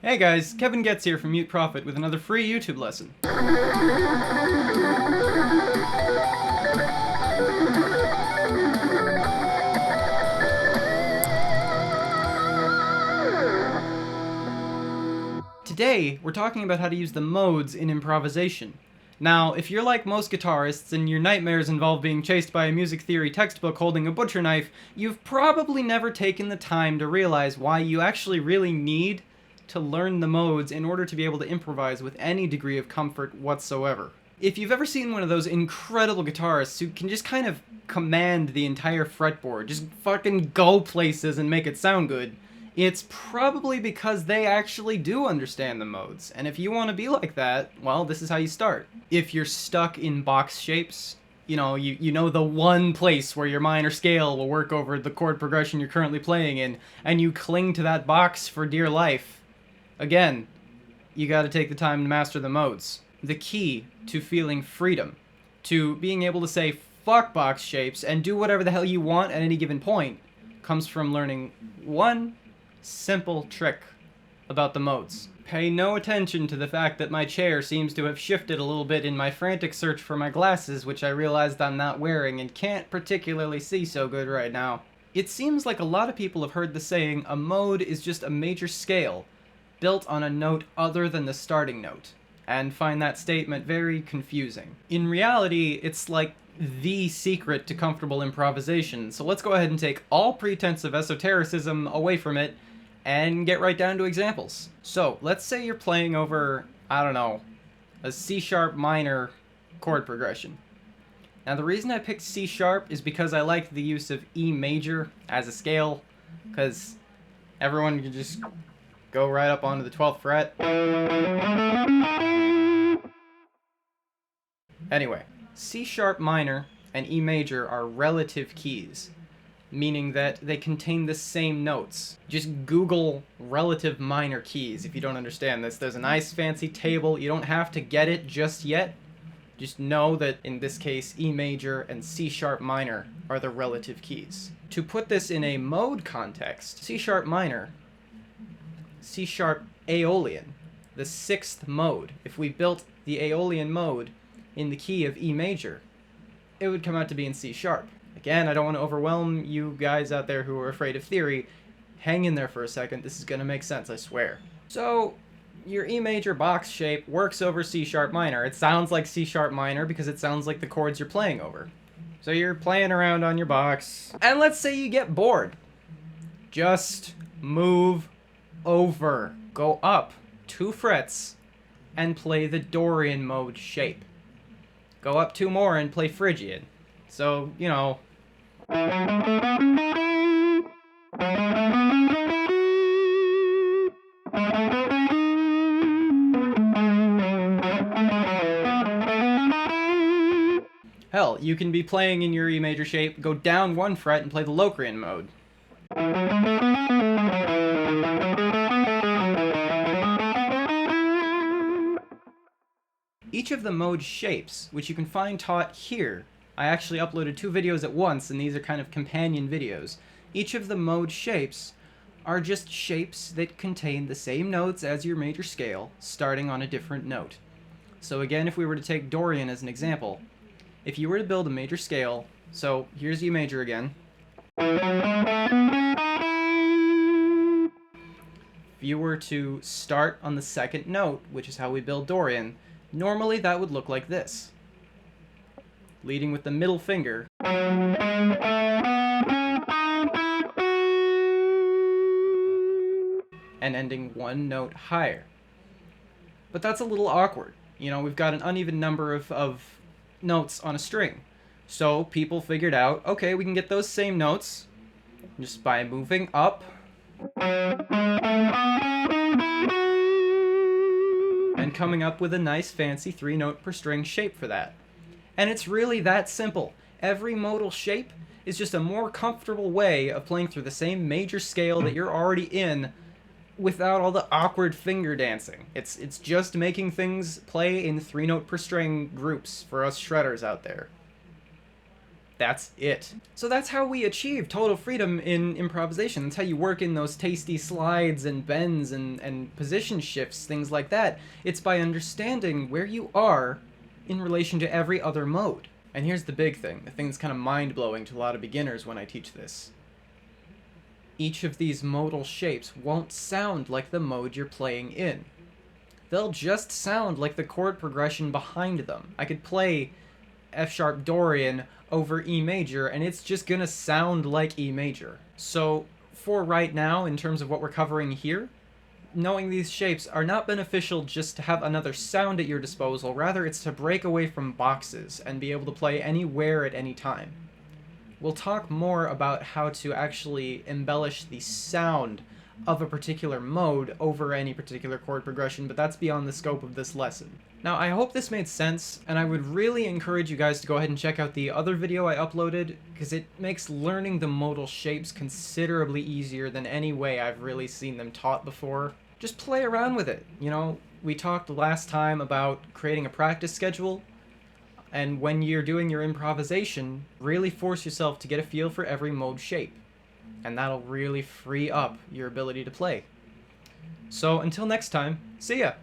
Hey guys, Kevin Goetz here from Mute Profit with another free YouTube lesson. Today, we're talking about how to use the modes in improvisation. Now, if you're like most guitarists and your nightmares involve being chased by a music theory textbook holding a butcher knife, you've probably never taken the time to realize why you actually really need to learn the modes in order to be able to improvise with any degree of comfort whatsoever. If you've ever seen one of those incredible guitarists who can just kind of command the entire fretboard, just fucking go places and make it sound good, it's probably because they actually do understand the modes. And if you want to be like that, well, this is how you start. If you're stuck in box shapes, you know the one place where your minor scale will work over the chord progression you're currently playing in, and you cling to that box for dear life. Again, you gotta take the time to master the modes. The key to feeling freedom, to being able to say fuck box shapes and do whatever the hell you want at any given point, comes from learning one simple trick about the modes. Pay no attention to the fact that my chair seems to have shifted a little bit in my frantic search for my glasses, which I realized I'm not wearing and can't particularly see so good right now. It seems like a lot of people have heard the saying, a mode is just a major scale built on a note other than the starting note, and find that statement very confusing. In reality, it's like the secret to comfortable improvisation, so let's go ahead and take all pretense of esotericism away from it and get right down to examples. So, let's say you're playing over, I don't know, a C-sharp minor chord progression. Now the reason I picked C-sharp is because I like the use of E major as a scale, because everyone can just go right up onto the 12th fret. Anyway, C-sharp minor and E major are relative keys, meaning that they contain the same notes. Just Google relative minor keys if you don't understand this. There's a nice fancy table. You don't have to get it just yet. Just know that in this case, E major and C-sharp minor are the relative keys. To put this in a mode context, C-sharp minor, C-sharp Aeolian, the 6th mode. If we built the Aeolian mode in the key of E major, it would come out to be in C-sharp. Again, I don't want to overwhelm you guys out there who are afraid of theory. Hang in there for a second, this is going to make sense, I swear. So, your E major box shape works over C-sharp minor. It sounds like C-sharp minor because it sounds like the chords you're playing over. So you're playing around on your box, and let's say you get bored. Just move over. Go up 2 frets and play the Dorian mode shape. Go up 2 more and play Phrygian. So, you know. Hell, you can be playing in your E major shape, go down 1 fret and play the Locrian mode. Each of the mode shapes, which you can find taught here, I actually uploaded 2 videos at once, and these are kind of companion videos. Each of the mode shapes are just shapes that contain the same notes as your major scale, starting on a different note. So again, if we were to take Dorian as an example, if you were to build a major scale, so here's E major again. If you were to start on the 2nd note, which is how we build Dorian, normally that would look like this. Leading with the middle finger. And ending 1 note higher. But that's a little awkward. You know, we've got an uneven number of notes on a string. So people figured out, okay, we can get those same notes just by moving up and coming up with a nice fancy 3 note per string shape for that. And it's really that simple. Every modal shape is just a more comfortable way of playing through the same major scale that you're already in without all the awkward finger dancing. It's just making things play in 3 note per string groups for us shredders out there. That's it. So that's how we achieve total freedom in improvisation. That's how you work in those tasty slides and bends and position shifts, things like that. It's by understanding where you are in relation to every other mode. And here's the big thing, the thing that's kind of mind-blowing to a lot of beginners when I teach this. Each of these modal shapes won't sound like the mode you're playing in. They'll just sound like the chord progression behind them. I could play F-sharp Dorian over E major, and it's just gonna sound like E major. So, for right now, in terms of what we're covering here, knowing these shapes are not beneficial just to have another sound at your disposal, rather it's to break away from boxes and be able to play anywhere at any time. We'll talk more about how to actually embellish the sound of a particular mode over any particular chord progression, but that's beyond the scope of this lesson. Now, I hope this made sense, and I would really encourage you guys to go ahead and check out the other video I uploaded, because it makes learning the modal shapes considerably easier than any way I've really seen them taught before. Just play around with it. You know, we talked last time about creating a practice schedule, and when you're doing your improvisation, really force yourself to get a feel for every mode shape. And that'll really free up your ability to play. So until next time, see ya!